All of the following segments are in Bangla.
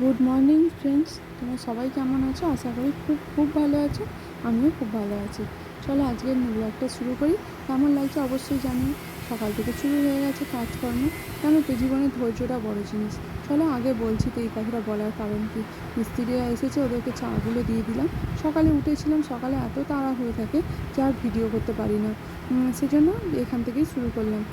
গুড মর্নিং ফ্রেন্ডস, তোমরা সবাই কেমন আছো? আশা করি খুব খুব ভালো আছো। আমিও খুব ভালো আছি। চলো আজকের ব্লগটা শুরু করি। কেমন লাগছে অবশ্যই জানিও। সকাল থেকে শুরু হয়ে গেছে কাজকর্ম। কেন তো জীবনে ধৈর্যটা বড় জিনিস। চলো আগে বলছি তো এই কথাটা বলার কারণ কি, মিস্ত্রিরা এসেছে, ওদেরকে চাগুলো দিয়ে দিলাম। সকালে উঠেছিলাম, সকালে এত তাড়া হয়ে থাকে যে আর ভিডিও করতে পারি না। সেজন্য এখান থেকেই শুরু করলাম।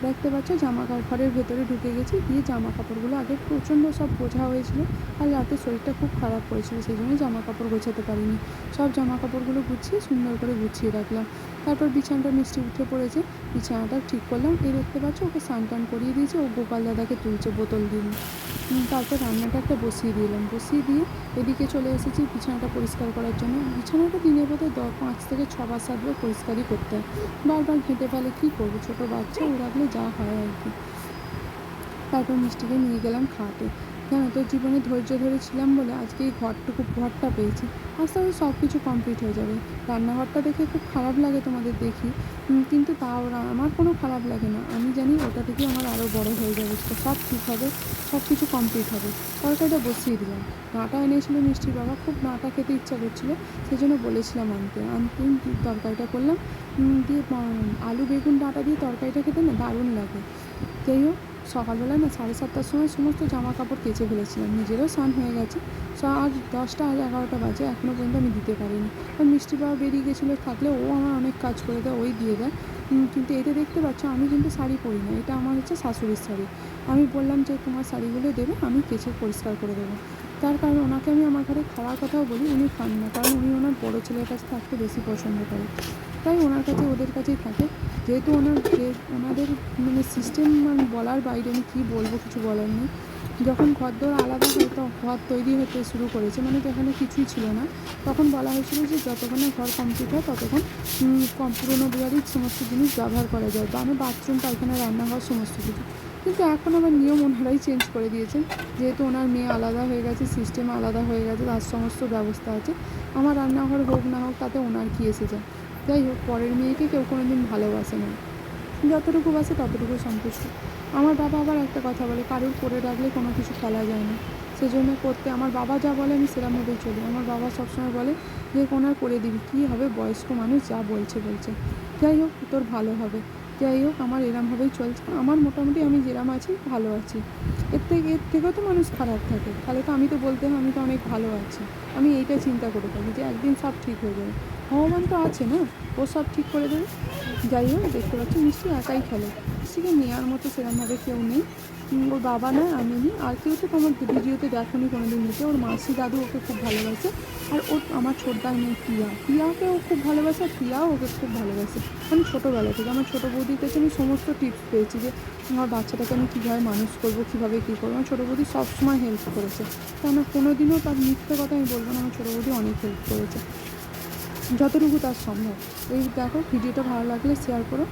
দেখতে পাচ্ছ জামা ঘরের ভেতরে ঢুকে গেছি, দিয়ে জামা কাপড়গুলো আগে প্রচণ্ড সব বোঝা হয়েছিল। আর রাতে শরীরটা খুব খারাপ করেছিল, সেই জন্যই জামা কাপড় গোছাতে পারিনি। সব জামা কাপড়গুলো গুছিয়ে সুন্দর করে গুছিয়ে রাখলাম। তারপর বিছানাটা মিষ্টি উঠে পড়েছে, বিছানাটা ঠিক করলাম। এই দেখতে পাচ্ছ ওকে স্নান টান করিয়ে দিয়েছে, ও গোপাল দাদাকে তুলছে বোতল দিয়ে। তারপর রান্নাটা একটা বসিয়ে দিলাম, বসিয়ে দিয়ে এদিকে চলে এসেছি বিছানাটা পরিষ্কার করার জন্য। বিছানাটা দিনে বোধহয় 5 থেকে 6-7 বার পরিষ্কারই করতে হয়। বারবার ঘেঁটে ফেলে, কী করবো, ছোটো বাচ্চা ও রাখলে যা হয় আর কি। তারপর মিষ্টিকে নিয়ে গেলাম খাটে। জানো তো জীবনে ধৈর্য ধরেছিলাম বলে আজকে এই ঘরটা পেয়েছি। আস্তে আস্তে সব কিছু কমপ্লিট হয়ে যাবে। রান্নাঘরটা দেখে খুব খারাপ লাগে তোমাদের দেখি, কিন্তু তাও আমার কোনো খারাপ লাগে না। আমি জানি ওটা থেকে আমার আরও বড় হয়ে যাবে, সব ঠিক হবে, সব কিছু কমপ্লিট হবে। তরকারিটা বসিয়ে দিলাম। ডাঁটা এনেছিল মিষ্টির বাবা, খুব ডাঁটা খেতে ইচ্ছা করছিলো, সেই জন্য বলেছিলাম আনতে তরকারিটা করলাম। দিয়ে আলু বেগুন ডাঁটা দিয়ে তরকারিটা খেতে না দারুণ লাগে। যাই হোক, সকালবেলা না 7:30টার সময় সমস্ত জামা কাপড় কেচে ফেলেছিলাম, নিজেরও স্নান হয়ে গেছে। আর 10টা আর 11টা বাজে, এখনও পর্যন্ত আমি দিতে পারিনি। আর মিষ্টি বাবা বেরিয়ে গেছিলো, থাকলে ও আমার অনেক কাজ করে দেয়, ওই দিয়ে দেয়। কিন্তু এটা দেখতে পাচ্ছ আমি কিন্তু শাড়ি পরি না, এটা আমার হচ্ছে শাশুড়ির শাড়ি। আমি বললাম যে তোমার শাড়িগুলো দেবে, আমি কেচে পরিষ্কার করে দেবো। তার কারণ ওনাকে আমি আমার ঘরে খাওয়ার কথাও বলি, উনি খান না, কারণ উনি ওনার বড়ো ছেলের কাছে থাকতে বেশি পছন্দ করে। তাই ওনার কাছে ওদের কাছেই থাকে। যেহেতু ওনাদের মানে সিস্টেম বলার বাইরে, আমি কী বলবো, কিছু বলার নেই। যখন ঘরদোর আলাদা হয়তো ঘর তৈরি হতে শুরু করেছে, মানে যেখানে কিছুই ছিল না, তখন বলা হয়েছিল যে যতক্ষণ না ঘর কমপ্লিট হয় ততক্ষণ পুরোনো বাড়ির সমস্ত জিনিস ব্যবহার করা যায়, মানে বাথরুম, পায়খানা, রান্নাঘর সমস্ত কিছু। কিন্তু এখন আবার নিয়ম ওনারাই চেঞ্জ করে দিয়েছেন। যেহেতু ওনার মেয়ে আলাদা হয়ে গেছে, সিস্টেম আলাদা হয়ে গেছে, তার সমস্ত ব্যবস্থা আছে। আমার রান্নাঘর হোক না হোক তাতে ওনার কী এসে যায়। যাই হোক, পরের মেয়েকে কেউ কোনো দিন ভালোবাসে না, যতটুকু বাসে ততটুকু সন্তুষ্ট। আমার বাবা আবার একটা কথা বলে, কারুর করে রাখলে কোনো কিছু ফেলা যায় না। সেজন্য করতে আমার বাবা যা বলে আমি সেরকমভাবেই চলি। আমার বাবা সবসময় বলে যে ওনার করে দিবি, কী হবে, বয়স্ক মানুষ যা বলছে। যাই হোক, তোর ভালো হবে। যাই হোক, আমার এরমভাবেই চলছে। আমার মোটামুটি আমি যেরম আছি ভালো আছি। এর থেকেও তো মানুষ খারাপ থাকে, তাহলে তো আমি তো বলতে হয় আমি তো অনেক ভালো আছি। আমি এইটা চিন্তা করে থাকি যে একদিন সব ঠিক হয়ে যাবে। ভগবান তো আছে না, ও সব ঠিক করে দেবে। যাই হোক, দেখতে পাচ্ছি মিষ্টি একাই খেলে, মিষ্টিকে নেওয়ার মতো সেরকমভাবে কেউ নেই। ওর বাবা নয়, আমি নিই। আর কেউ তো তোমার ভিডিওতে দেখোনি কোনো দিন নিতে। ওর মাসি দাদু ওকে খুব ভালোবাসে। আর ওর আমার ছোটদার মেয়ে প্রিয়াকে ও খুব ভালোবাসে, আর প্রিয়াও ওকে খুব ভালোবাসে। মানে ছোটোবেলা থেকে আমার ছোটো বৌদির কাছে আমি সমস্ত টিপস পেয়েছি যে আমার বাচ্চাটাকে আমি কীভাবে মানুষ করবো, কীভাবে কী করবো। আমার ছোটো বৌদি সবসময় হেল্প করেছে, কেননা কোনো দিনও তার মিথ্যে কথা আমি বলবো না, আমার ছোটো বৌদি অনেক হেল্প করেছে যতটুকু তার সম্ভব। এই দেখো, ভিডিওটা ভালো লাগলে শেয়ার করো।